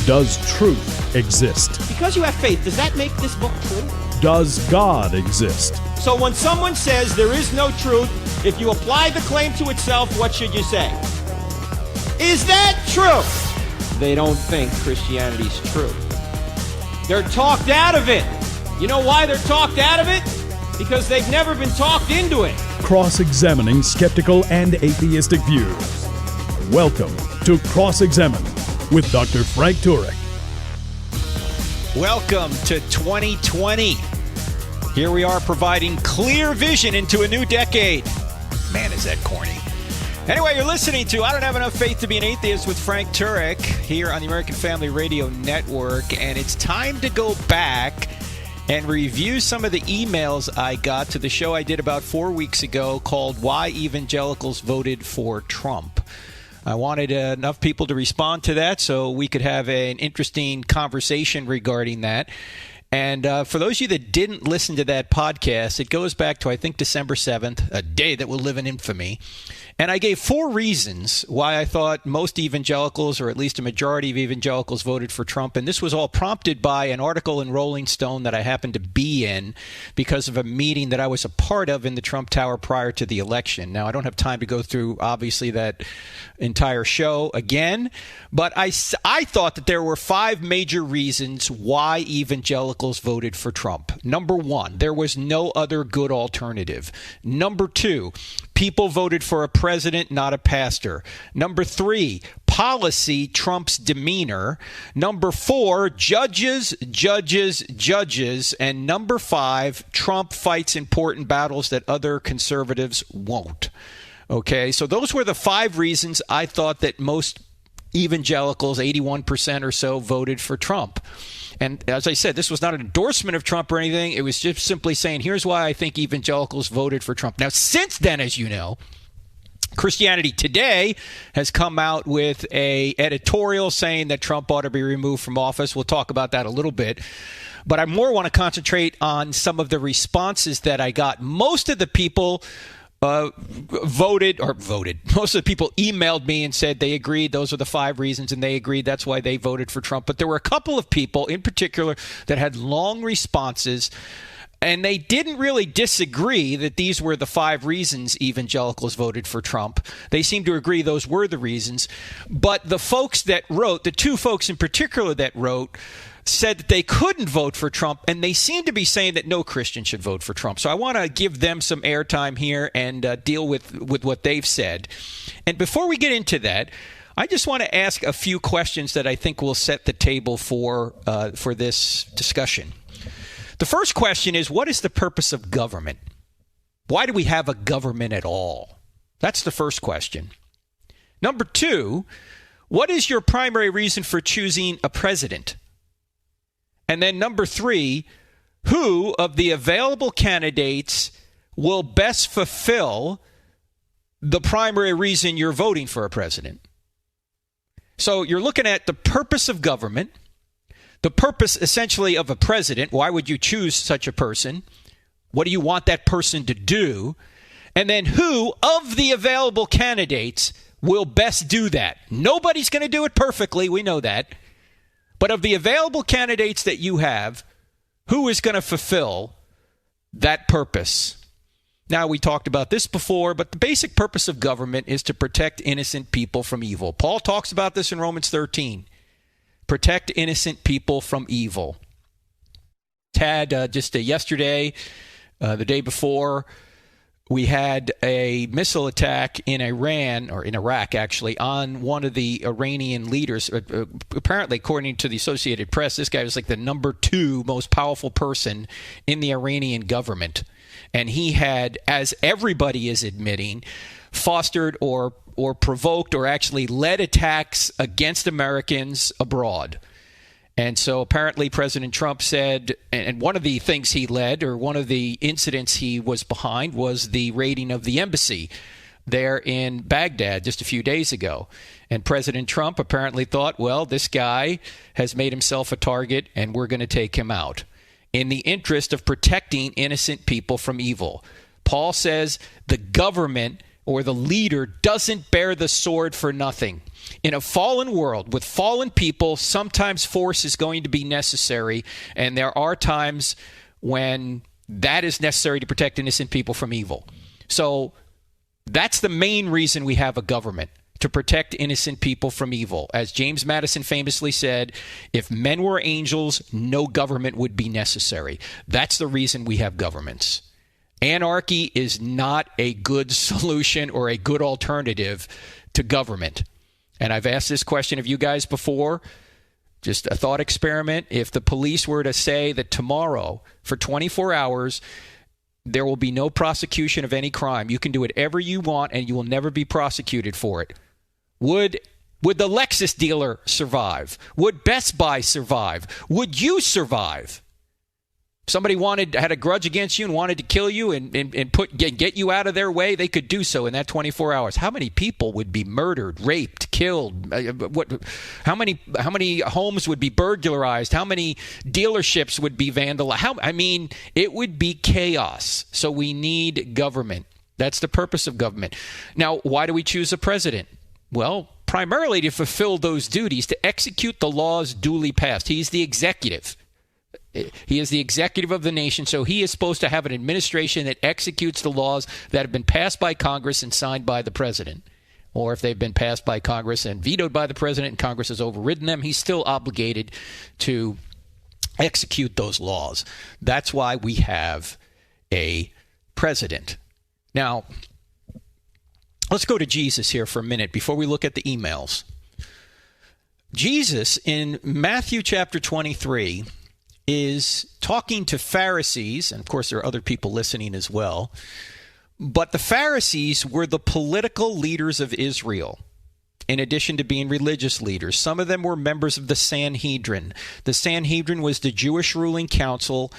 Does truth exist? Because you have faith, does that make this book true? Does God exist? So when someone says there is no truth, if you apply the claim to itself, what should you say? Is that true? They don't think Christianity's true. They're talked out of it. You know why they're talked out of it? Because they've never been talked into it. Cross-examining skeptical and atheistic views. Welcome to Cross-Examine with Dr. Frank Turek. Welcome to 2020. Here we are providing clear vision into a new decade. Man, is that corny. Anyway, you're listening to I Don't Have Enough Faith to Be an Atheist with Frank Turek here on the American Family Radio Network. And it's time to go back and review some of the emails I got to the show I did about 4 weeks ago called Why Evangelicals Voted for Trump. I wanted enough people to respond to that so we could have an interesting conversation regarding that. And for those of you that didn't listen to that podcast, it goes back to, I think, December 7th, a day that will live in infamy. And I gave 4 reasons why I thought most evangelicals, or at least a majority of evangelicals, voted for Trump. And this was all prompted by an article in Rolling Stone that I happened to be in because of a meeting that I was a part of in the Trump Tower prior to the election. Now, I don't have time to go through, obviously, that entire show again. But I thought that there were 5 major reasons why evangelicals voted for Trump. Number 1, there was no other good alternative. Number 2, people voted for a president, not a pastor. Number 3, policy trumps demeanor. Number 4, judges. And number 5, Trump fights important battles that other conservatives won't. Okay, so those were the 5 reasons I thought that most evangelicals, 81% or so, voted for Trump. And as I said, this was not an endorsement of Trump or anything. It was just simply saying, here's why I think evangelicals voted for Trump. Now, since then, as you know, Christianity Today has come out with an editorial saying that Trump ought to be removed from office. We'll talk about that a little bit. But I more want to concentrate on some of the responses that I got. Most of the people voted. Most of the people emailed me and said they agreed. Those are the 5 reasons, and they agreed that's why they voted for Trump. But there were a couple of people in particular that had long responses, and they didn't really disagree that these were the 5 reasons evangelicals voted for Trump. They seemed to agree those were the reasons. But the folks that wrote, the 2 folks in particular that wrote, said that they couldn't vote for Trump, and they seem to be saying that no Christian should vote for Trump. So I want to give them some airtime here and deal with what they've said. And before we get into that, I just want to ask a few questions that I think will set the table for this discussion. The first question is, what is the purpose of government? Why do we have a government at all? That's the first question. Number 2, what is your primary reason for choosing a president? And then number 3, who of the available candidates will best fulfill the primary reason you're voting for a president? So you're looking at the purpose of government, the purpose essentially of a president. Why would you choose such a person? What do you want that person to do? And then who of the available candidates will best do that? Nobody's going to do it perfectly. We know that. But of the available candidates that you have, who is going to fulfill that purpose? Now, we talked about this before, but the basic purpose of government is to protect innocent people from evil. Paul talks about this in Romans 13. Protect innocent people from evil. Had yesterday, the day before, we had a missile attack in Iran, or in Iraq actually, on one of the Iranian leaders. Apparently, according to the Associated Press, this guy was like the number 2 most powerful person in the Iranian government. And he had, as everybody is admitting, fostered or provoked or actually led attacks against Americans abroad. And so apparently President Trump said, and one of the things he led, or one of the incidents he was behind, was the raiding of the embassy there in Baghdad just a few days ago. And President Trump apparently thought, well, this guy has made himself a target and we're going to take him out in the interest of protecting innocent people from evil. Paul says the government or the leader doesn't bear the sword for nothing. In a fallen world with fallen people, sometimes force is going to be necessary, and there are times when that is necessary to protect innocent people from evil. So that's the main reason we have a government, to protect innocent people from evil. As James Madison famously said, if men were angels, no government would be necessary. That's the reason we have governments. Anarchy is not a good solution or a good alternative to government. And I've asked this question of you guys before. Just a thought experiment. If the police were to say that tomorrow, for 24 hours, there will be no prosecution of any crime, you can do whatever you want and you will never be prosecuted for it, would the Lexus dealer survive? Would Best Buy survive? Would you survive? Somebody had a grudge against you and wanted to kill you and get you out of their way, they could do so in that 24 hours. How many people would be murdered, raped, killed? How many homes would be burglarized? How many dealerships would be vandalized? It would be chaos. So we need government. That's the purpose of government. Now, why do we choose a president? Well, primarily to fulfill those duties, to execute the laws duly passed. He's the executive. He is the executive of the nation, so he is supposed to have an administration that executes the laws that have been passed by Congress and signed by the president. Or if they've been passed by Congress and vetoed by the president and Congress has overridden them, he's still obligated to execute those laws. That's why we have a president. Now, let's go to Jesus here for a minute before we look at the emails. Jesus in Matthew chapter 23 is talking to Pharisees, and of course there are other people listening as well, but the Pharisees were the political leaders of Israel, in addition to being religious leaders. Some of them were members of the Sanhedrin. The Sanhedrin was the Jewish ruling council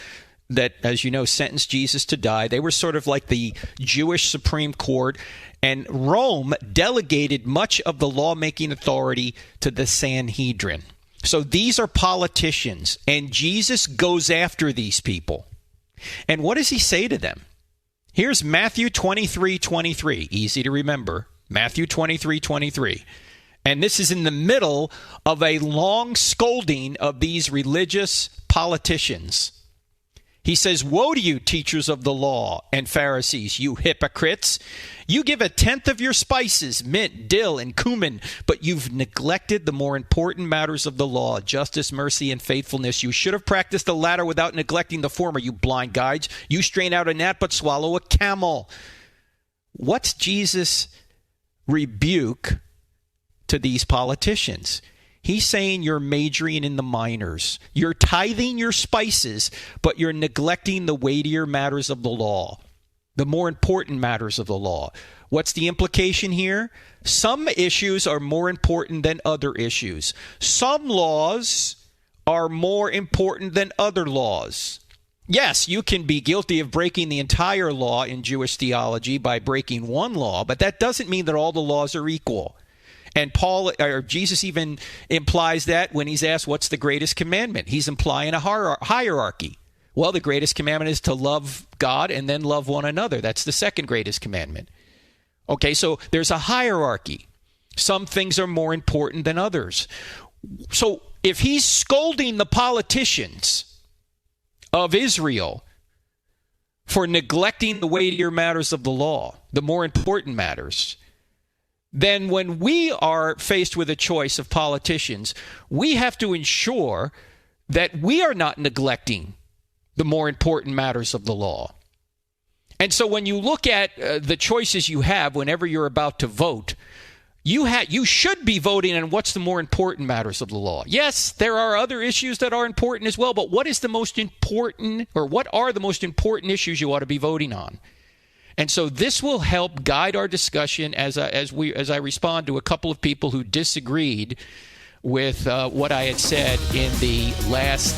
that, as you know, sentenced Jesus to die. They were sort of like the Jewish Supreme Court, and Rome delegated much of the lawmaking authority to the Sanhedrin. So these are politicians, and Jesus goes after these people. And what does he say to them? Here's Matthew 23:23, easy to remember. Matthew 23:23. And this is in the middle of a long scolding of these religious politicians. He says, "Woe to you, teachers of the law and Pharisees, you hypocrites! You give 1/10 of your spices, mint, dill, and cumin, but you've neglected the more important matters of the law, justice, mercy, and faithfulness. You should have practiced the latter without neglecting the former, you blind guides. You strain out a gnat, but swallow a camel." What's Jesus' rebuke to these politicians? He's saying you're majoring in the minors. You're tithing your spices, but you're neglecting the weightier matters of the law, the more important matters of the law. What's the implication here? Some issues are more important than other issues. Some laws are more important than other laws. Yes, you can be guilty of breaking the entire law in Jewish theology by breaking one law, but that doesn't mean that all the laws are equal. And Jesus even implies that when he's asked, what's the greatest commandment? He's implying a hierarchy. Well, the greatest commandment is to love God and then love one another. That's the second greatest commandment. Okay, so there's a hierarchy. Some things are more important than others. So if he's scolding the politicians of Israel for neglecting the weightier matters of the law, the more important matters, then when we are faced with a choice of politicians, we have to ensure that we are not neglecting the more important matters of the law. And so when you look at the choices you have whenever you're about to vote, you should be voting on what's the more important matters of the law. Yes, there are other issues that are important as well, but what is the most important, or what are the most important issues you ought to be voting on? And so this will help guide our discussion as I respond to a couple of people who disagreed with what I had said in the last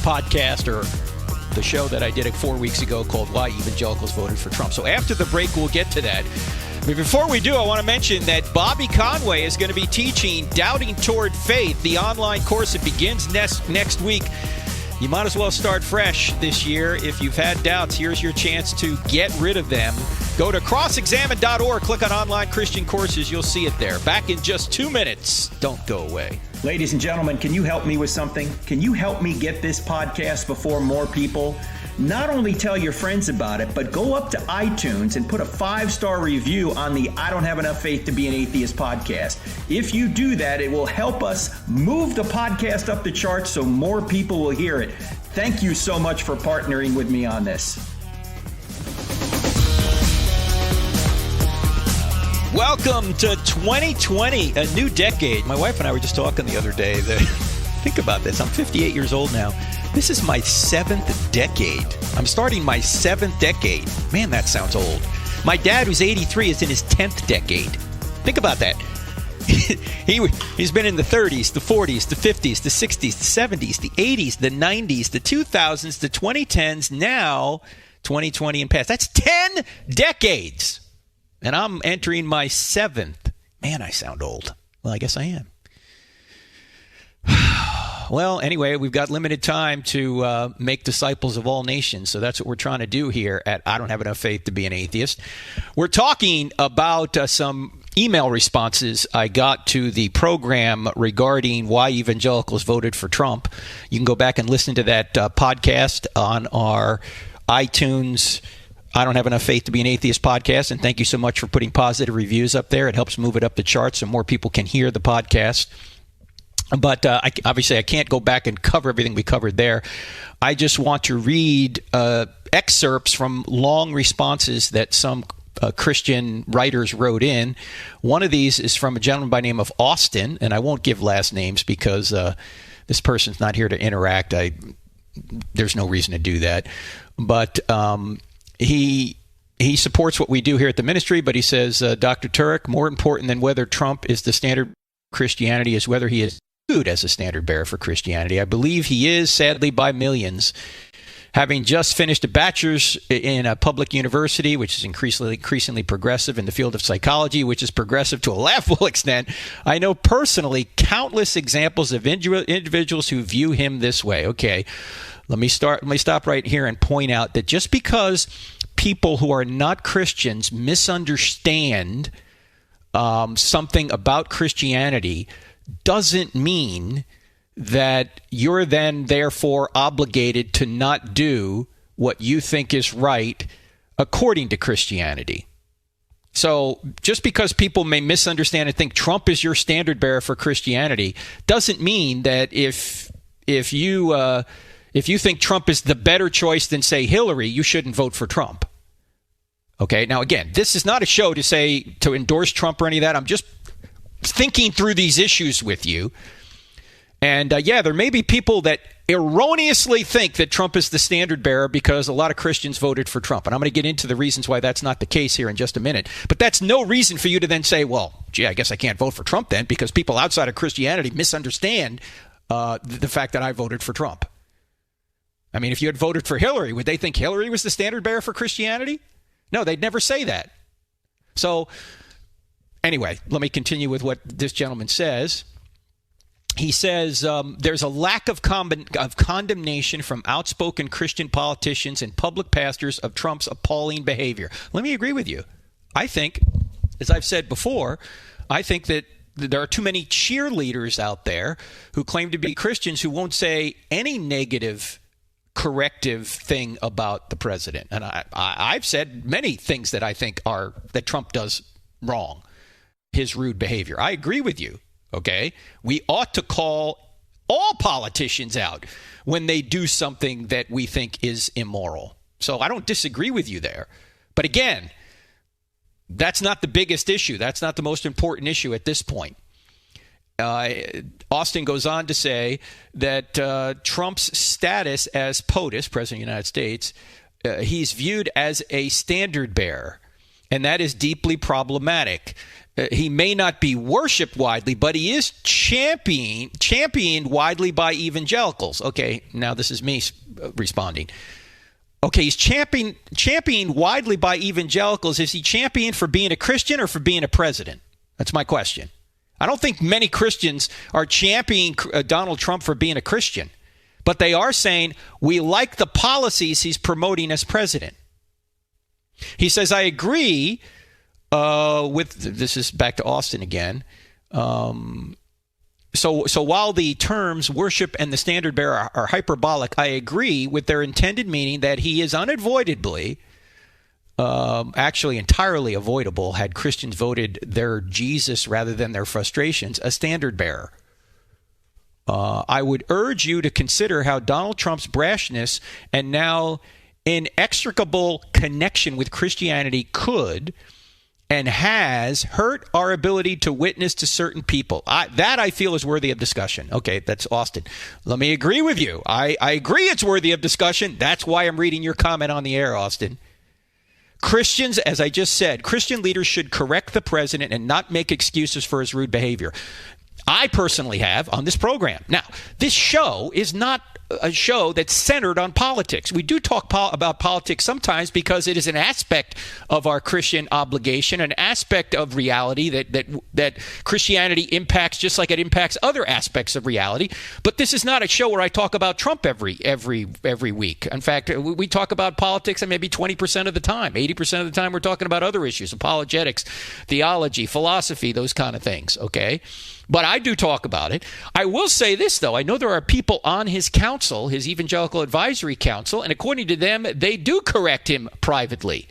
podcast, or the show that I did 4 weeks ago called Why Evangelicals Voted for Trump. So after the break, we'll get to that. But before we do, I want to mention that Bobby Conway is going to be teaching Doubting Toward Faith, the online course that begins next week. You might as well start fresh this year. If you've had doubts, here's your chance to get rid of them. Go to crossexamine.org, click on online Christian courses. You'll see it there. Back in just 2 minutes. Don't go away. Ladies and gentlemen, can you help me with something? Can you help me get this podcast before more people? Not only tell your friends about it, but go up to iTunes and put a 5-star review on the I Don't Have Enough Faith to Be an Atheist podcast. If you do that, it will help us move the podcast up the charts so more people will hear it. Thank you so much for partnering with me on this. Welcome to 2020, a new decade. My wife and I were just talking the other day that, think about this, I'm 58 years old now. This is my 7th decade. I'm starting my 7th decade. Man, that sounds old. My dad, who's 83, is in his 10th decade. Think about that. He's been in the 30s, the 40s, the 50s, the 60s, the 70s, the 80s, the 90s, the 2000s, the 2010s, now 2020 and past. That's 10 decades. And I'm entering my 7th. Man, I sound old. Well, I guess I am. Well, anyway, we've got limited time to make disciples of all nations. So that's what we're trying to do here at I Don't Have Enough Faith to Be an Atheist. We're talking about some email responses I got to the program regarding why evangelicals voted for Trump. You can go back and listen to that podcast on our iTunes I Don't Have Enough Faith to Be an Atheist podcast. And thank you so much for putting positive reviews up there. It helps move it up the charts so more people can hear the podcast. But obviously, I can't go back and cover everything we covered there. I just want to read excerpts from long responses that some Christian writers wrote in. One of these is from a gentleman by the name of Austin, and I won't give last names because this person's not here to interact. There's no reason to do that. But he supports what we do here at the ministry, but he says, Dr. Turek, more important than whether Trump is the standard Christianity is whether he is viewed as a standard bearer for Christianity. I believe he is, sadly, by millions. Having just finished a bachelor's in a public university, which is increasingly progressive in the field of psychology, which is progressive to a laughable extent, I know personally countless examples of individuals who view him this way. Okay, let me stop right here and point out that just because people who are not Christians misunderstand something about Christianity doesn't mean that you're then therefore obligated to not do what you think is right according to Christianity. So just because people may misunderstand and think Trump is your standard bearer for Christianity doesn't mean that if you think Trump is the better choice than, say, Hillary, you shouldn't vote for Trump. Okay, now again, this is not a show to endorse Trump or any of that. I'm just thinking through these issues with you. And there may be people that erroneously think that Trump is the standard bearer because a lot of Christians voted for Trump. And I'm going to get into the reasons why that's not the case here in just a minute. But that's no reason for you to then say, well, gee, I guess I can't vote for Trump then because people outside of Christianity misunderstand the fact that I voted for Trump. I mean, if you had voted for Hillary, would they think Hillary was the standard bearer for Christianity? No, they'd never say that. So anyway, let me continue with what this gentleman says. He says there's a lack of condemnation from outspoken Christian politicians and public pastors of Trump's appalling behavior. Let me agree with you. I think, as I've said before, I think that there are too many cheerleaders out there who claim to be Christians who won't say any negative corrective thing about the president. And I've said many things that I think that Trump does wrong, his rude behavior. I agree with you, okay? We ought to call all politicians out when they do something that we think is immoral. So I don't disagree with you there. But again, that's not the biggest issue. That's not the most important issue at this point. Austin goes on to say that Trump's status as POTUS, President of the United States, he's viewed as a standard bearer, and that is deeply problematic. He may not be worshipped widely, but he is championed widely by evangelicals. Okay, now this is me responding. Okay, he's championed widely by evangelicals. Is he championed for being a Christian or for being a president? That's my question. I don't think many Christians are championing Donald Trump for being a Christian, but they are saying we like the policies he's promoting as president. He says, I agree with, this is back to Austin again. So while the terms worship and the standard bearer are hyperbolic, I agree with their intended meaning that he is unavoidably, actually entirely avoidable had Christians voted their Jesus rather than their frustrations, a standard bearer. I would urge you to consider how Donald Trump's brashness and now inextricable connection with Christianity could and has hurt our ability to witness to certain people. That I feel is worthy of discussion. Okay, that's Austin. Let me agree with you. I agree it's worthy of discussion. That's why I'm reading your comment on the air, Austin. Christians, as I just said, Christian leaders should correct the president and not make excuses for his rude behavior. I personally have on this program. Now, this show is not a show that's centered on politics. We do talk about politics sometimes because it is an aspect of our Christian obligation, an aspect of reality that Christianity impacts just like it impacts other aspects of reality. But this is not a show where I talk about Trump every week. In fact, we talk about politics maybe 20% of the time. 80% of the time we're talking about other issues, apologetics, theology, philosophy, those kind of things, okay? But I do talk about it. I will say this, though. I know there are people on his council, his Evangelical Advisory Council, and according to them, they do correct him privately.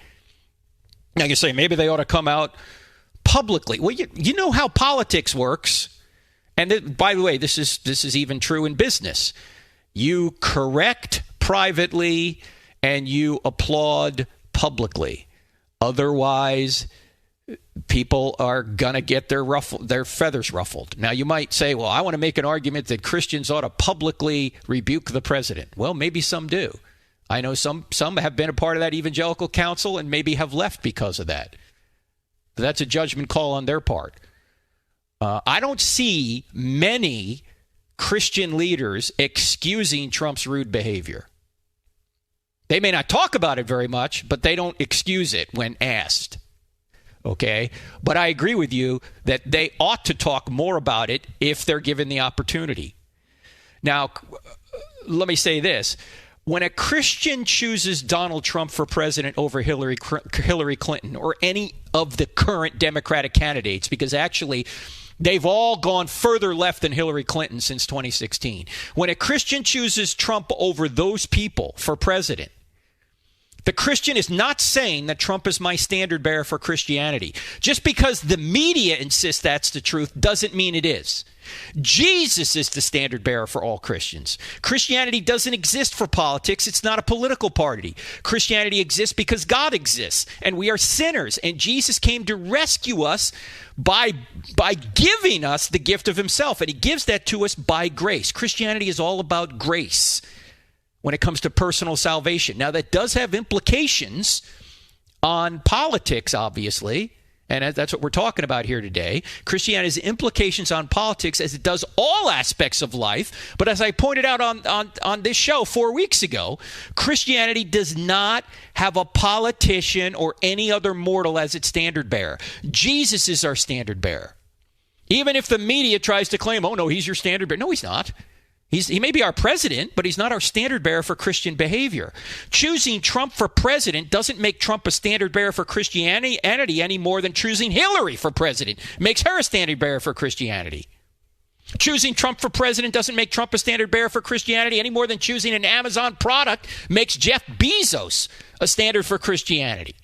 Now, you say maybe they ought to come out publicly. Well, you know how politics works. And by the way, this is even true in business. You correct privately and you applaud publicly. Otherwise, people are going to get their feathers ruffled. Now, you might say, well, I want to make an argument that Christians ought to publicly rebuke the president. Well, maybe some do. I know some have been a part of that evangelical council and maybe have left because of that. That's a judgment call on their part. I don't see many Christian leaders excusing Trump's rude behavior. They may not talk about it very much, but they don't excuse it when asked. Okay, but I agree with you that they ought to talk more about it if they're given the opportunity. Now, let me say this. When a Christian chooses Donald Trump for president over Hillary Clinton or any of the current Democratic candidates, because actually they've all gone further left than Hillary Clinton since 2016. When a Christian chooses Trump over those people for president, the Christian is not saying that Trump is my standard bearer for Christianity. Just because the media insists that's the truth doesn't mean it is. Jesus is the standard bearer for all Christians. Christianity doesn't exist for politics. It's not a political party. Christianity exists because God exists, and we are sinners, and Jesus came to rescue us by giving us the gift of himself, and he gives that to us by grace. Christianity is all about grace when it comes to personal salvation. Now, that does have implications on politics, obviously, and that's what we're talking about here today. Christianity has implications on politics as it does all aspects of life. But as I pointed out on this show 4 weeks ago, Christianity does not have a politician or any other mortal as its standard bearer. Jesus is our standard bearer. Even if the media tries to claim, oh, no, he's your standard bearer. No, he's not. He may be our president, but he's not our standard bearer for Christian behavior. Choosing Trump for president doesn't make Trump a standard bearer for Christianity any more than choosing Hillary for president makes her a standard bearer for Christianity. Choosing Trump for president doesn't make Trump a standard bearer for Christianity any more than choosing an Amazon product makes Jeff Bezos a standard for Christianity.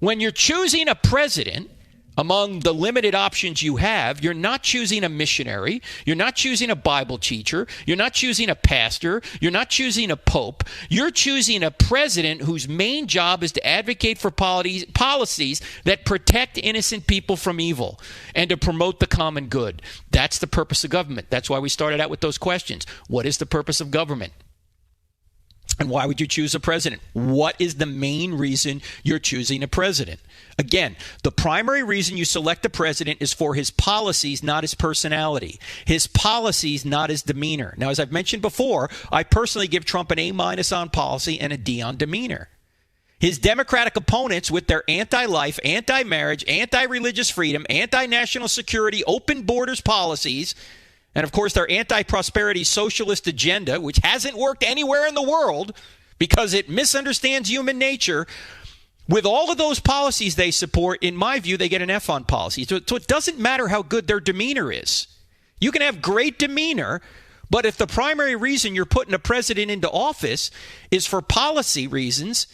When you're choosing a president, among the limited options you have, you're not choosing a missionary, you're not choosing a Bible teacher, you're not choosing a pastor, you're not choosing a pope, you're choosing a president whose main job is to advocate for policies that protect innocent people from evil and to promote the common good. That's the purpose of government. That's why we started out with those questions. What is the purpose of government? And why would you choose a president? What is the main reason you're choosing a president? Again, the primary reason you select a president is for his policies, not his personality. His policies, not his demeanor. Now, as I've mentioned before, I personally give Trump an A- on policy and a D on demeanor. His Democratic opponents, with their anti-life, anti-marriage, anti-religious freedom, anti-national security, open borders policies, and, of course, their anti-prosperity socialist agenda, which hasn't worked anywhere in the world because it misunderstands human nature, With all of those policies they support, in my view, they get an F on policy. So it doesn't matter how good their demeanor is. You can have great demeanor, but if the primary reason you're putting a president into office is for policy reasons,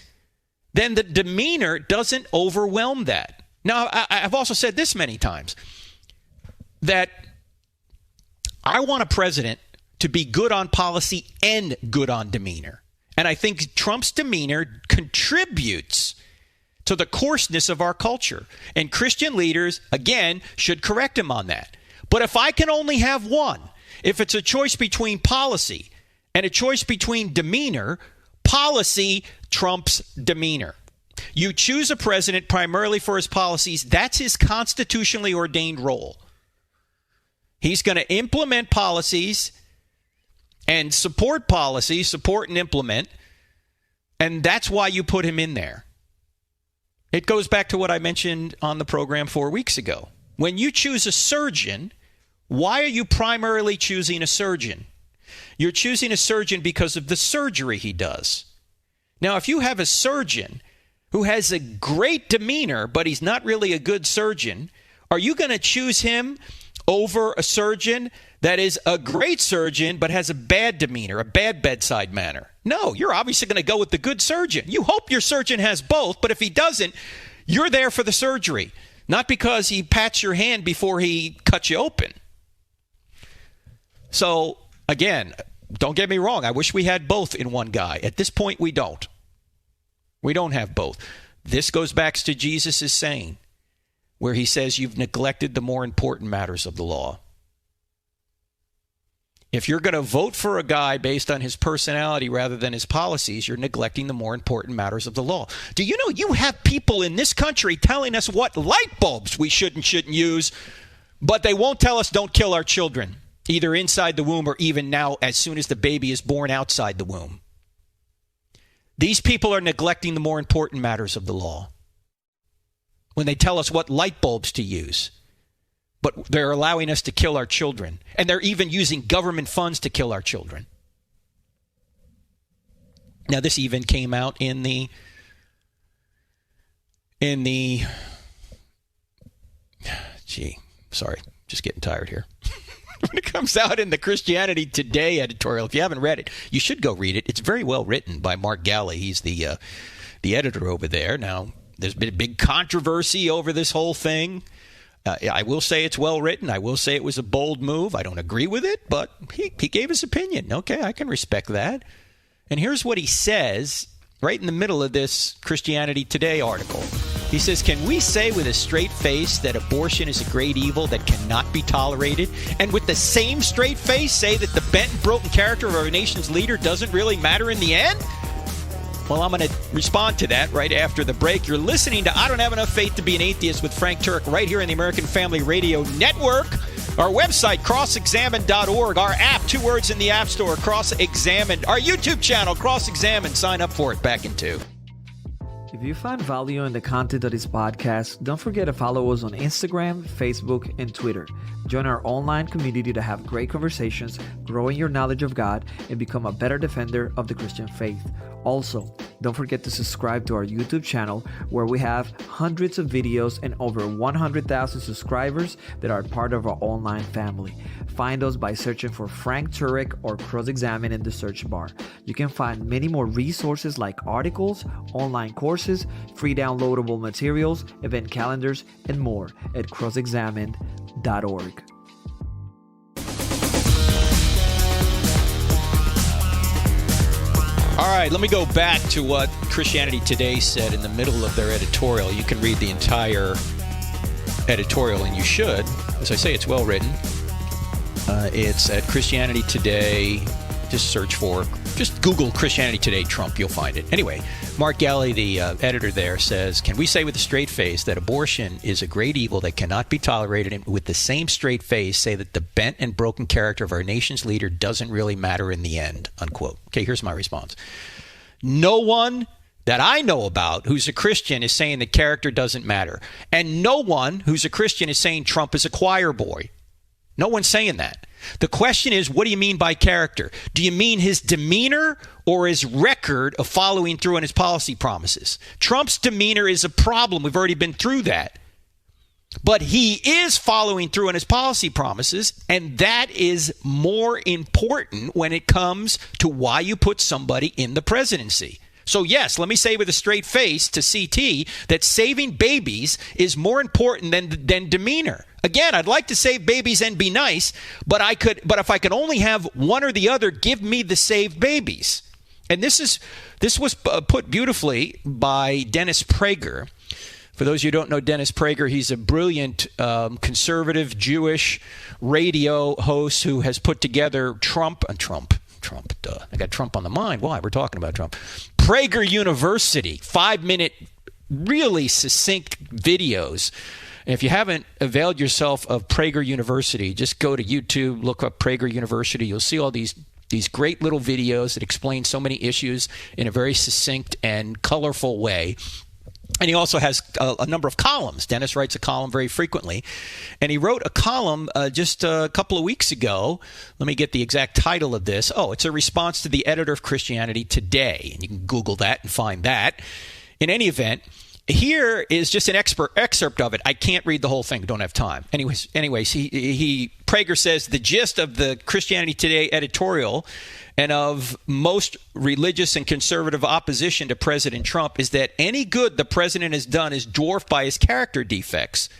then the demeanor doesn't overwhelm that. Now, I've also said this many times, that I want a president to be good on policy and good on demeanor. And I think Trump's demeanor contributes to the coarseness of our culture. And Christian leaders, again, should correct him on that. But if I can only have one, if it's a choice between policy and a choice between demeanor, policy trumps demeanor. You choose a president primarily for his policies. That's his constitutionally ordained role. He's going to implement policies and support policies, support and implement, and that's why you put him in there. It goes back to what I mentioned on the program 4 weeks ago. When you choose a surgeon, why are you primarily choosing a surgeon? You're choosing a surgeon because of the surgery he does. Now, if you have a surgeon who has a great demeanor, but he's not really a good surgeon, are you going to choose him over a surgeon that is a great surgeon but has a bad demeanor, a bad bedside manner? No, you're obviously going to go with the good surgeon. You hope your surgeon has both, but if he doesn't, you're there for the surgery, not because he pats your hand before he cuts you open. So, again, don't get me wrong. I wish we had both in one guy. At this point, we don't. We don't have both. This goes back to Jesus' saying, where he says you've neglected the more important matters of the law. If you're going to vote for a guy based on his personality rather than his policies, you're neglecting the more important matters of the law. Do you know you have people in this country telling us what light bulbs we should and shouldn't use, but they won't tell us don't kill our children, either inside the womb or even now as soon as the baby is born outside the womb? These people are neglecting the more important matters of the law when they tell us what light bulbs to use. But they're allowing us to kill our children. And they're even using government funds to kill our children. Now, this even came out in the sorry, just getting tired here. When it comes out in the Christianity Today editorial, if you haven't read it, you should go read it. It's very well written by Mark Galli. He's the editor over there. Now, there's been a big controversy over this whole thing. I will say it's well written. I will say it was a bold move. I don't agree with it, but he gave his opinion. Okay, I can respect that. And here's what he says right in the middle of this Christianity Today article. He says, can we say with a straight face that abortion is a great evil that cannot be tolerated, and with the same straight face say that the bent and broken character of our nation's leader doesn't really matter in the end? Well, I'm going to respond to that right after the break. You're listening to I Don't Have Enough Faith to Be an Atheist with Frank Turek right here in the American Family Radio Network. Our website, crossexamined.org. Our app, 2 words in the App Store, Cross Examined. Our YouTube channel, Cross Examined. Sign up for it. Back in 2. If you find value in the content of this podcast, don't forget to follow us on Instagram, Facebook, and Twitter. Join our online community to have great conversations, grow in your knowledge of God, and become a better defender of the Christian faith. Also, don't forget to subscribe to our YouTube channel, where we have hundreds of videos and over 100,000 subscribers that are part of our online family. Find us by searching for Frank Turek or Cross Examine in the search bar. You can find many more resources like articles, online courses, free downloadable materials, event calendars, and more at crossexamined.org. All right, let me go back to what Christianity Today said in the middle of their editorial. You can read the entire editorial, and you should. As I say, it's well written. It's at Christianity Today. Just Google Christianity Today Trump. You'll find it. Anyway, Mark Galli, the editor there, says, can we say with a straight face that abortion is a great evil that cannot be tolerated, and with the same straight face say that the bent and broken character of our nation's leader doesn't really matter in the end, unquote. Okay, here's my response. No one that I know about who's a Christian is saying that character doesn't matter. And no one who's a Christian is saying Trump is a choir boy. No one's saying that. The question is, what do you mean by character? Do you mean his demeanor or his record of following through on his policy promises? Trump's demeanor is a problem. We've already been through that. But he is following through on his policy promises, and that is more important when it comes to why you put somebody in the presidency. So yes, let me say with a straight face to CT that saving babies is more important than demeanor. Again, I'd like to save babies and be nice, but if I could only have one or the other, give me the saved babies. And this was put beautifully by Dennis Prager. For those of you who don't know Dennis Prager, he's a brilliant conservative Jewish radio host who has put together Trump. I got Trump on the mind. Why? We're talking about Trump. Prager University, 5-minute, really succinct videos. And if you haven't availed yourself of Prager University, just go to YouTube, look up Prager University. You'll see all these great little videos that explain so many issues in a very succinct and colorful way. And he also has a number of columns. Dennis writes a column very frequently. And he wrote a column just a couple of weeks ago. Let me get the exact title of this. Oh, it's a response to the editor of Christianity Today. And you can Google that and find that. In any event, here is just an excerpt of it. I can't read the whole thing. Don't have time. Anyways, Prager says the gist of the Christianity Today editorial and of most religious and conservative opposition to President Trump is that any good the president has done is dwarfed by his character defects.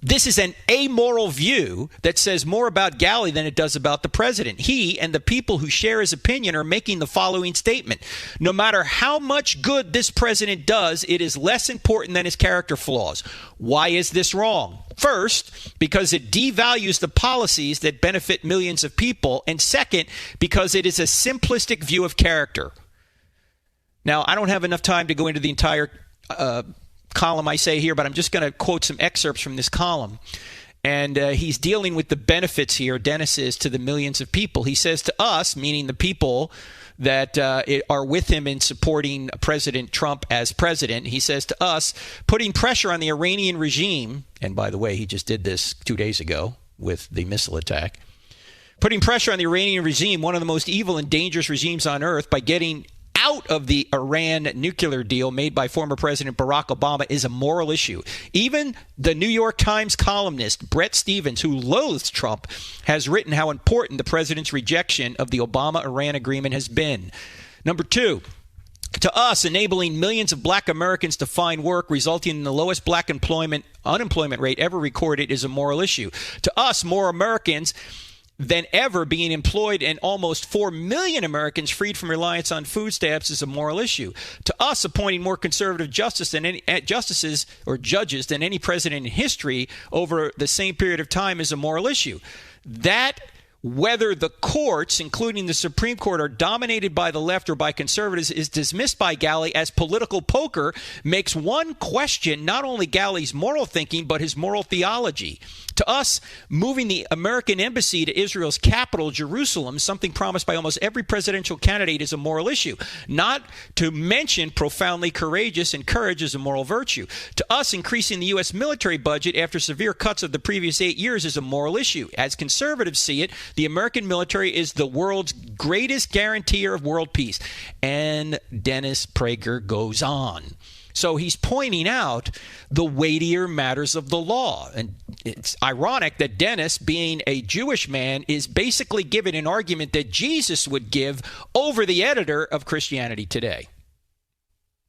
This is an amoral view that says more about Gali than it does about the president. He and the people who share his opinion are making the following statement. No matter how much good this president does, it is less important than his character flaws. Why is this wrong? First, because it devalues the policies that benefit millions of people. And second, because it is a simplistic view of character. Now, I don't have enough time to go into the entire column I say here, but I'm just going to quote some excerpts from this column. And he's dealing with the benefits here, Dennis is, to the millions of people. He says to us, meaning the people that are with him in supporting President Trump as president, he says to us, putting pressure on the Iranian regime, and by the way, he just did this 2 days ago with the missile attack, putting pressure on the Iranian regime, one of the most evil and dangerous regimes on earth, by getting out of the Iran nuclear deal made by former President Barack Obama is a moral issue. Even the New York Times columnist Bret Stephens, who loathes Trump, has written how important the president's rejection of the Obama-Iran agreement has been. Number two, to us, enabling millions of black Americans to find work, resulting in the lowest black unemployment rate ever recorded, is a moral issue. To us, more Americans than ever being employed and almost 4 million Americans freed from reliance on food stamps is a moral issue. To us, appointing more conservative justices or judges than any president in history over the same period of time is a moral issue. That whether the courts, including the Supreme Court, are dominated by the left or by conservatives is dismissed by Gali as political poker, makes one question not only Gali's moral thinking, but his moral theology. To us, moving the American embassy to Israel's capital, Jerusalem, something promised by almost every presidential candidate, is a moral issue. Not to mention profoundly courageous, and courage is a moral virtue. To us, increasing the U.S. military budget after severe cuts of the previous 8 years is a moral issue. As conservatives see it, the American military is the world's greatest guarantor of world peace. And Dennis Prager goes on. So he's pointing out the weightier matters of the law. And it's ironic that Dennis, being a Jewish man, is basically giving an argument that Jesus would give over the editor of Christianity Today.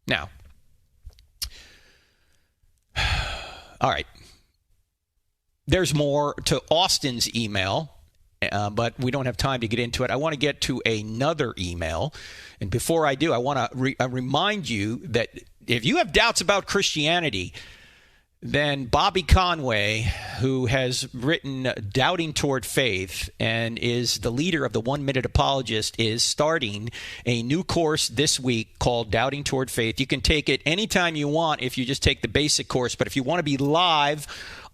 Now, all right. There's more to Austin's email, but we don't have time to get into it. I want to get to another email. And before I do, I want to remind you that if you have doubts about Christianity, then Bobby Conway, who has written Doubting Toward Faith and is the leader of the 1 Minute Apologist, is starting a new course this week called Doubting Toward Faith. You can take it anytime you want if you just take the basic course. But if you want to be live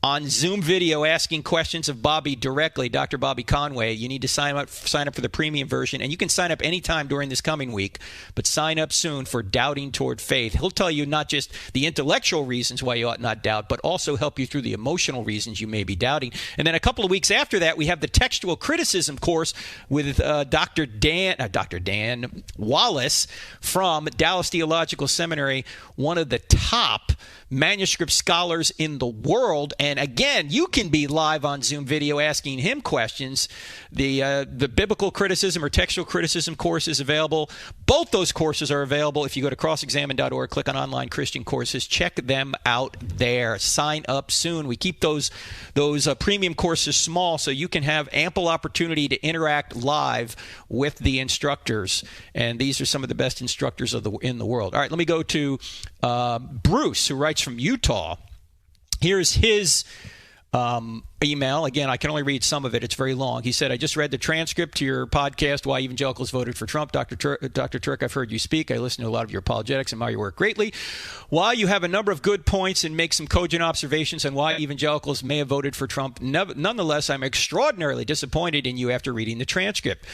on Zoom video asking questions of Bobby directly, Dr. Bobby Conway. You need to sign up for the premium version, and you can sign up anytime during this coming week, but sign up soon for Doubting Toward Faith. He'll tell you not just the intellectual reasons why you ought not doubt, but also help you through the emotional reasons you may be doubting. And then a couple of weeks after that, we have the textual criticism course with Dr. Dan Wallace from Dallas Theological Seminary, one of the top manuscript scholars in the world. And again, you can be live on Zoom video asking him questions. The biblical criticism or textual criticism course is available. Both those courses are available. If you go to crossexamine.org, click on online Christian courses, check them out there. Sign up soon. We keep those premium courses small so you can have ample opportunity to interact live with the instructors. And these are some of the best instructors in the world. All right, let me go to Bruce, who writes from Utah. Here's his email. Again, I can only read some of it. It's very long. He said, I just read the transcript to your podcast, Why Evangelicals Voted for Trump. Dr. Turk, I've heard you speak. I listen to a lot of your apologetics and admire your work greatly. While you have a number of good points and make some cogent observations on why evangelicals may have voted for Trump, nonetheless, I'm extraordinarily disappointed in you after reading the transcript.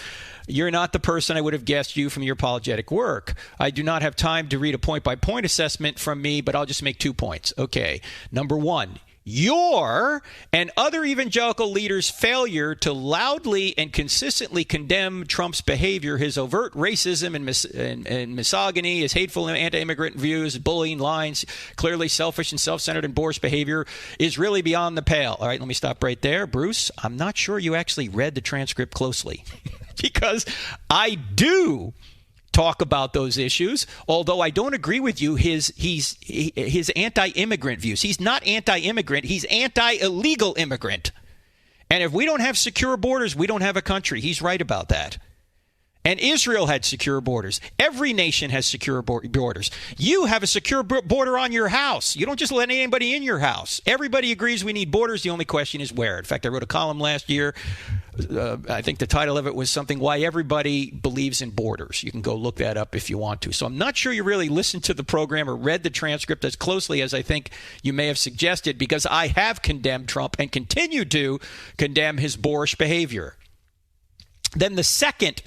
You're not the person I would have guessed you from your apologetic work. I do not have time to read a point-by-point assessment from me, but I'll just make 2 points. Okay. Number one, your and other evangelical leaders' failure to loudly and consistently condemn Trump's behavior, his overt racism and misogyny, his hateful anti-immigrant views, bullying lines, clearly selfish and self-centered and boorish behavior is really beyond the pale. All right, let me stop right there. Bruce, I'm not sure you actually read the transcript closely because I do talk about those issues, although I don't agree with you, his anti-immigrant views. He's not anti-immigrant. He's anti-illegal immigrant. And if we don't have secure borders, we don't have a country. He's right about that. And Israel had secure borders. Every nation has secure borders. You have a secure border on your house. You don't just let anybody in your house. Everybody agrees we need borders. The only question is where. In fact, I wrote a column last year. I think the title of it was something, Why Everybody Believes in Borders. You can go look that up if you want to. So I'm not sure you really listened to the program or read the transcript as closely as I think you may have suggested, because I have condemned Trump and continue to condemn his boorish behavior. Then the second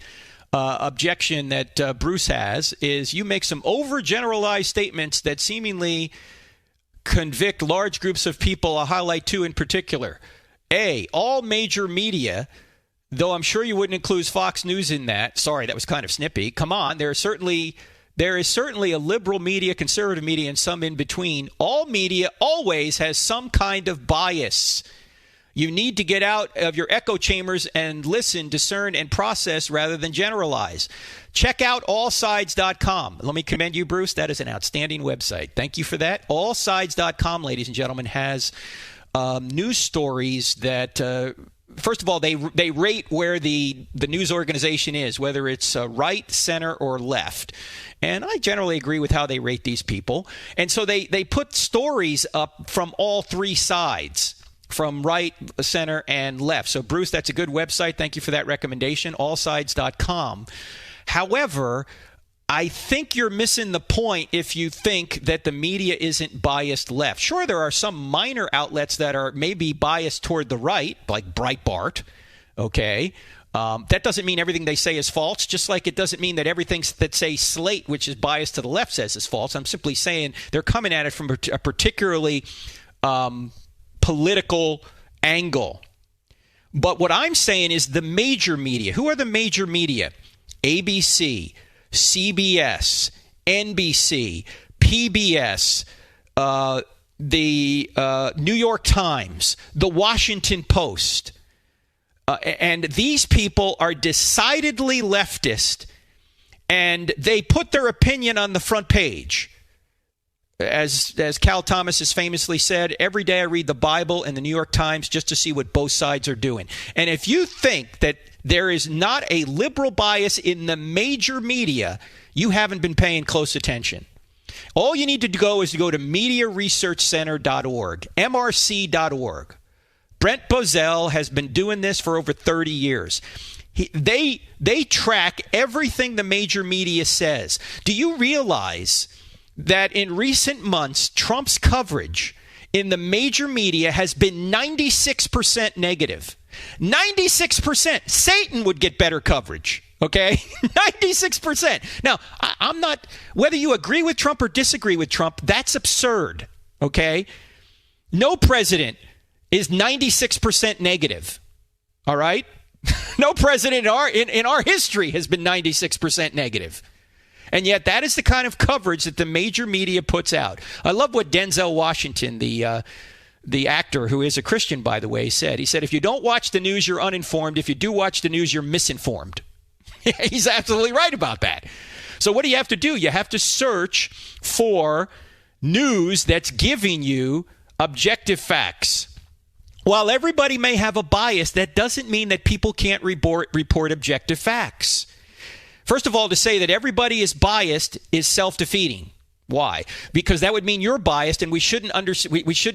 objection that Bruce has is you make some overgeneralized statements that seemingly convict large groups of people. I'll highlight two in particular. A, all major media, though I'm sure you wouldn't include Fox News in that. Sorry, that was kind of snippy. Come on, there is certainly a liberal media, conservative media, and some in between. All media always has some kind of bias. You need to get out of your echo chambers and listen, discern, and process rather than generalize. Check out allsides.com. Let me commend you, Bruce. That is an outstanding website. Thank you for that. Allsides.com, ladies and gentlemen, has news stories that, first of all, they rate where the news organization is, whether it's right, center, or left. And I generally agree with how they rate these people. And so they put stories up from all three sides, from right, center, and left. So, Bruce, that's a good website. Thank you for that recommendation, allsides.com. However, I think you're missing the point if you think that the media isn't biased left. Sure, there are some minor outlets that are maybe biased toward the right, like Breitbart, okay? That doesn't mean everything they say is false, just like it doesn't mean that everything that say Slate, which is biased to the left, says is false. I'm simply saying they're coming at it from a particularly political angle. But what I'm saying is the major media. Who are the major media? ABC, CBS, NBC, PBS, the New York Times, the Washington Post. And these people are decidedly leftist, and they put their opinion on the front page. As Cal Thomas has famously said, every day I read the Bible and the New York Times just to see what both sides are doing. And if you think that there is not a liberal bias in the major media, you haven't been paying close attention. All you need to go is to go to MediaResearchCenter.org, MRC.org. Brent Bozell has been doing this for over 30 years. They track everything the major media says. Do you realize that in recent months, Trump's coverage in the major media has been 96% negative. 96%. Satan would get better coverage. Okay? 96%. Now, I'm not, whether you agree with Trump or disagree with Trump, that's absurd. Okay? No president is 96% negative. All right? No president in our history has been 96% negative. And yet that is the kind of coverage that the major media puts out. I love what Denzel Washington, the actor who is a Christian, by the way, said. He said, if you don't watch the news, you're uninformed. If you do watch the news, you're misinformed. He's absolutely right about that. So what do you have to do? You have to search for news that's giving you objective facts. While everybody may have a bias, that doesn't mean that people can't report objective facts. First of all, to say that everybody is biased is self-defeating. Why? Because that would mean you're biased, and we shouldn't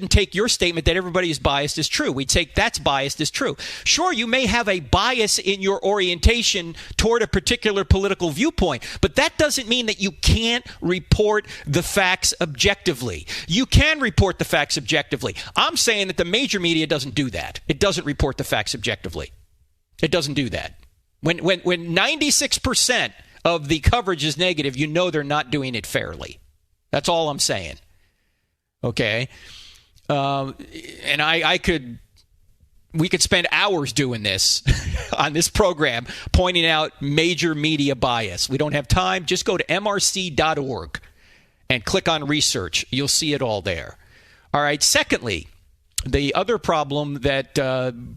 take your statement that everybody is biased as true. We take that's biased as true. Sure, you may have a bias in your orientation toward a particular political viewpoint, but that doesn't mean that you can't report the facts objectively. You can report the facts objectively. I'm saying that the major media doesn't do that. It doesn't report the facts objectively. It doesn't do that. When 96% of the coverage is negative, you know they're not doing it fairly. That's all I'm saying. Okay? And we could spend hours doing this on this program, pointing out major media bias. We don't have time. Just go to mrc.org and click on research. You'll see it all there. All right. Secondly, the other problem that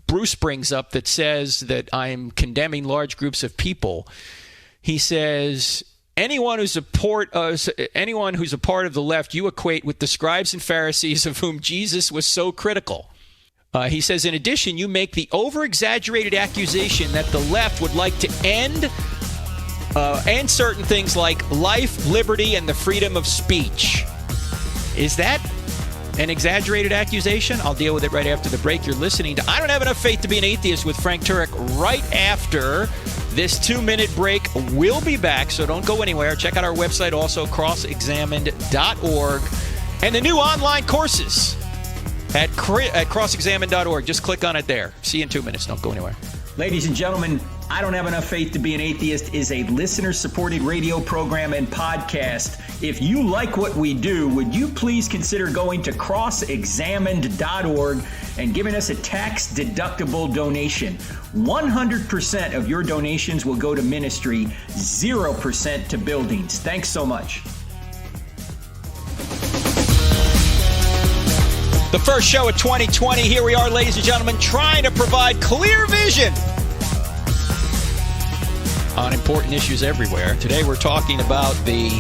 Bruce brings up that says that I'm condemning large groups of people, he says, anyone who's a part of the left, you equate with the scribes and Pharisees of whom Jesus was so critical. He says, in addition, you make the over-exaggerated accusation that the left would like to end certain things like life, liberty, and the freedom of speech. Is that an exaggerated accusation? I'll deal with it right after the break. You're listening to I Don't Have Enough Faith to Be an Atheist with Frank Turek right after this 2-minute break. We'll be back, so don't go anywhere. Check out our website also, crossexamined.org, and the new online courses at crossexamined.org. Just click on it there. See you in 2 minutes. Don't go anywhere. Ladies and gentlemen, I Don't Have Enough Faith to Be an Atheist is a listener-supported radio program and podcast. If you like what we do, would you please consider going to crossexamined.org and giving us a tax-deductible donation? 100% of your donations will go to ministry, 0% to buildings. Thanks so much. The first show of 2020. Here we are, ladies and gentlemen, trying to provide clear vision on important issues everywhere. Today we're talking about the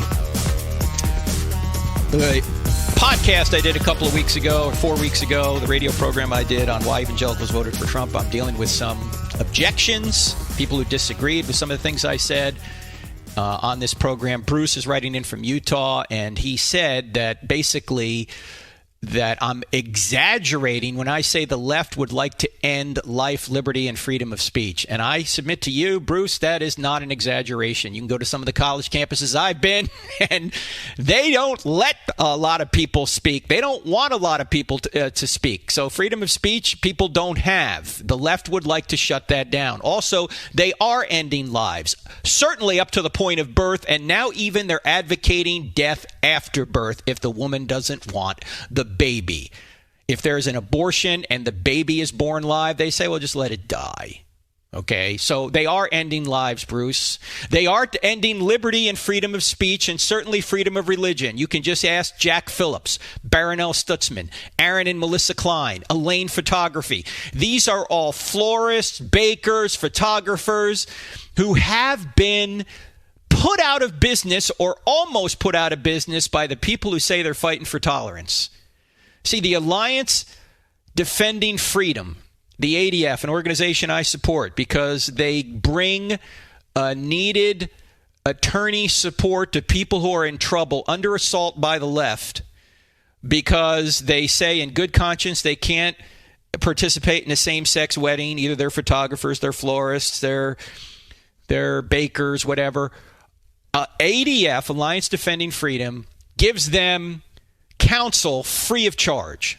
podcast I did a couple of weeks ago, or 4 weeks ago, the radio program I did on why evangelicals voted for Trump. I'm dealing with some objections, people who disagreed with some of the things I said on this program. Bruce is writing in from Utah, and he said that basically that I'm exaggerating when I say the left would like to end life, liberty, and freedom of speech. And I submit to you, Bruce, that is not an exaggeration. You can go to some of the college campuses I've been, and they don't let a lot of people speak. They don't want a lot of people to speak. So freedom of speech, people don't have. The left would like to shut that down. Also, they are ending lives, certainly up to the point of birth, and now even they're advocating death after birth if the woman doesn't want the baby. If there's an abortion and the baby is born live, they say, well, just let it die. Okay, so they are ending lives, Bruce. They are ending liberty and freedom of speech, and certainly freedom of religion. You can just ask Jack Phillips, Barronelle Stutzman, Aaron and Melissa Klein, Elaine Photography. These are all florists, bakers, photographers who have been put out of business or almost put out of business by the people who say they're fighting for tolerance. See, the Alliance Defending Freedom, the ADF, an organization I support because they bring needed attorney support to people who are in trouble under assault by the left because they say in good conscience they can't participate in a same-sex wedding. Either they're photographers, they're florists, they're bakers, whatever. ADF, Alliance Defending Freedom, gives them counsel free of charge.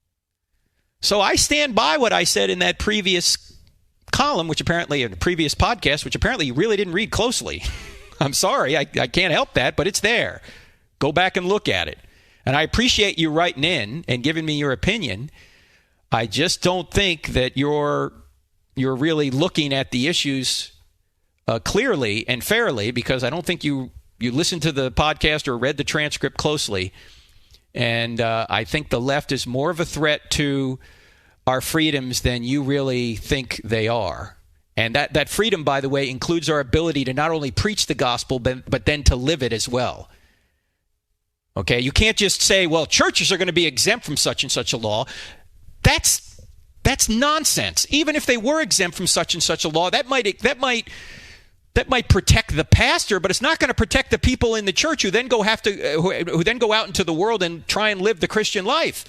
So I stand by what I said in that previous column, which apparently, in the previous podcast, which apparently you really didn't read closely. I'm sorry, I can't help that, but it's there. Go back and look at it. And I appreciate you writing in and giving me your opinion. I just don't think that you're really looking at the issues clearly and fairly, because I don't think you listened to the podcast or read the transcript closely. And I think the left is more of a threat to our freedoms than you really think they are. And that freedom, by the way, includes our ability to not only preach the gospel, but then to live it as well. Okay, you can't just say, well, churches are going to be exempt from such and such a law. That's nonsense. Even if they were exempt from such and such a law, that might protect the pastor, but it's not going to protect the people in the church who then go out into the world and try and live the Christian life.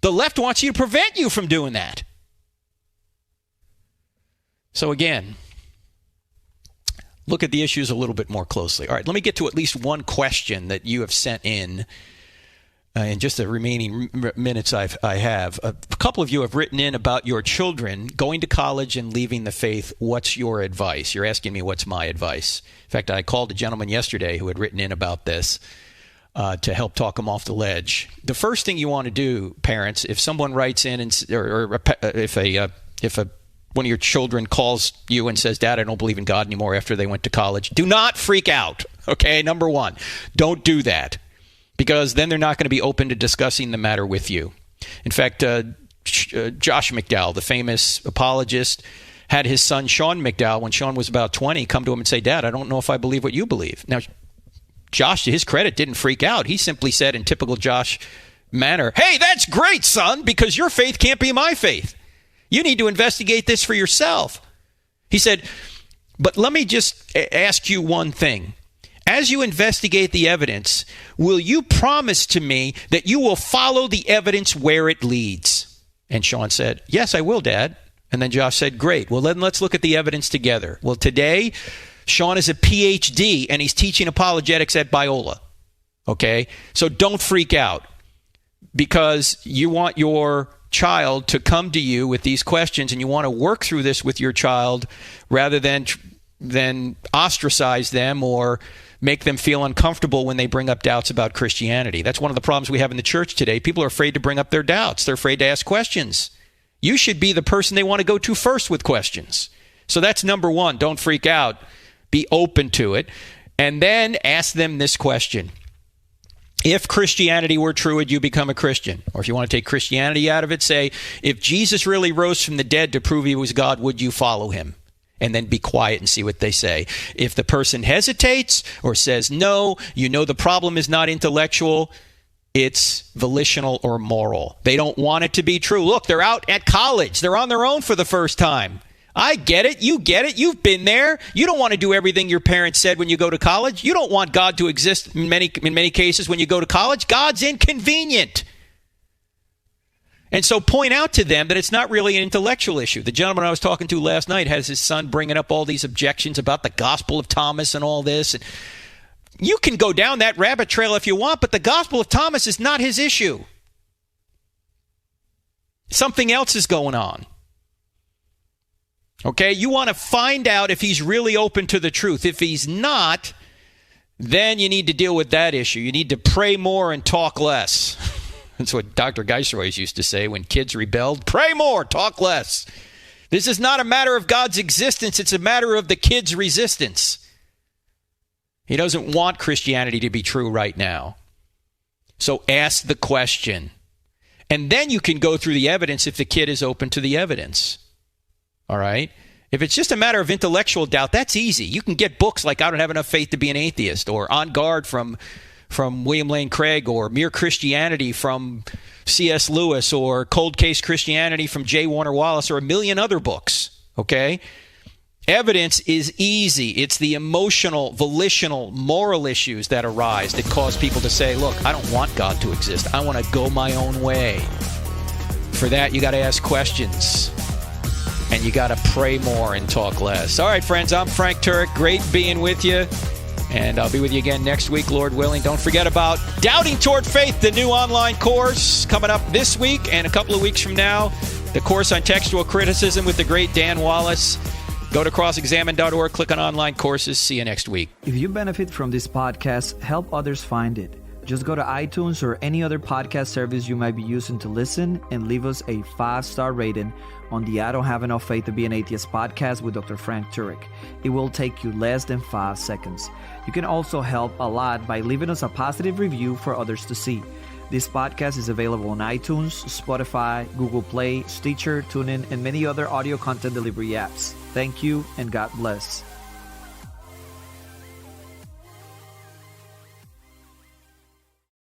The left wants you to prevent you from doing that. So again, look at the issues a little bit more closely. All right, let me get to at least one question that you have sent in just the remaining minutes I have. A couple of you have written in about your children going to college and leaving the faith. What's your advice? You're asking me what's my advice. In fact, I called a gentleman yesterday who had written in about this to help talk him off the ledge. The first thing you want to do, parents, if someone writes in or if one of your children calls you and says, Dad, I don't believe in God anymore after they went to college, do not freak out. Okay, number one, don't do that, because then they're not going to be open to discussing the matter with you. In fact, Josh McDowell, the famous apologist, had his son Sean McDowell, when Sean was about 20, come to him and say, Dad, I don't know if I believe what you believe. Now, Josh, to his credit, didn't freak out. He simply said in typical Josh manner, hey, that's great, son, because your faith can't be my faith. You need to investigate this for yourself. He said, but let me just ask you one thing. As you investigate the evidence, will you promise to me that you will follow the evidence where it leads? And Sean said, yes, I will, Dad. And then Josh said, great. Well, then let's look at the evidence together. Well, today, Sean is a PhD, and he's teaching apologetics at Biola. Okay? So don't freak out, because you want your child to come to you with these questions, and you want to work through this with your child rather than ostracize them or make them feel uncomfortable when they bring up doubts about Christianity. That's one of the problems we have in the church today. People are afraid to bring up their doubts. They're afraid to ask questions. You should be the person they want to go to first with questions. So that's number one. Don't freak out. Be open to it. And then ask them this question. If Christianity were true, would you become a Christian? Or if you want to take Christianity out of it, say, if Jesus really rose from the dead to prove he was God, would you follow him? And then be quiet and see what they say. If the person hesitates or says no, you know the problem is not intellectual, it's volitional or moral. They don't want it to be true. Look, they're out at college. They're on their own for the first time. I get it. You get it. You've been there. You don't want to do everything your parents said when you go to college. You don't want God to exist in many cases when you go to college. God's inconvenient. And so point out to them that it's not really an intellectual issue. The gentleman I was talking to last night has his son bringing up all these objections about the Gospel of Thomas and all this. And you can go down that rabbit trail if you want, but the Gospel of Thomas is not his issue. Something else is going on. Okay, you want to find out if he's really open to the truth. If he's not, then you need to deal with that issue. You need to pray more and talk less. That's what Dr. Geisler always used to say when kids rebelled. Pray more, talk less. This is not a matter of God's existence. It's a matter of the kid's resistance. He doesn't want Christianity to be true right now. So ask the question. And then you can go through the evidence if the kid is open to the evidence. All right? If it's just a matter of intellectual doubt, that's easy. You can get books like I Don't Have Enough Faith to Be an Atheist, or On Guard from William Lane Craig, or Mere Christianity from C.S. Lewis, or Cold Case Christianity from J. Warner Wallace, or a million other books. Okay? Evidence is easy. It's the emotional, volitional, moral issues that arise that cause people to say, look, I don't want God to exist. I want to go my own way. For that, you got to ask questions. And you got to pray more and talk less. All right, friends, I'm Frank Turek. Great being with you. And I'll be with you again next week, Lord willing. Don't forget about Doubting Toward Faith, the new online course coming up this week and a couple of weeks from now. The course on textual criticism with the great Dan Wallace. Go to crossexamine.org, click on online courses. See you next week. If you benefit from this podcast, help others find it. Just go to iTunes or any other podcast service you might be using to listen and leave us a 5-star rating on the I Don't Have Enough Faith to Be an Atheist podcast with Dr. Frank Turek. It will take you less than 5 seconds. You can also help a lot by leaving us a positive review for others to see. This podcast is available on iTunes, Spotify, Google Play, Stitcher, TuneIn, and many other audio content delivery apps. Thank you and God bless.